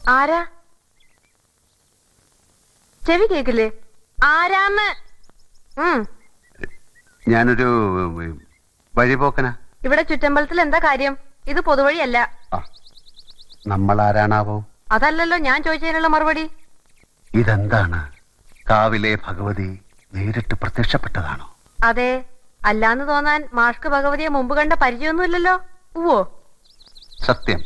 ആരാ? ചെവി കേക്കില്ലേ? ആരാന്ന്? ഞാനൊരു വഴിപോക്കനാ. ഇവിടെ ചുറ്റമ്പലത്തിൽ എന്താ കാര്യം? ഇത് പൊതുവഴിയല്ല. നമ്മൾ ആരാണാവോ? അതല്ലല്ലോ ഞാൻ ചോദിച്ചതിനുള്ള മറുപടി. ഇതെന്താണ്? കാവിലെ ഭഗവതി നേരിട്ട് പ്രത്യക്ഷപ്പെട്ടതാണോ? അതെ. അല്ലാന്ന് തോന്നാൻ മാഷ്ക്ക് ഭഗവതിയെ മുമ്പ് കണ്ട പരിചയമൊന്നുമില്ലല്ലോ. ഉവ്വോ? സത്യം.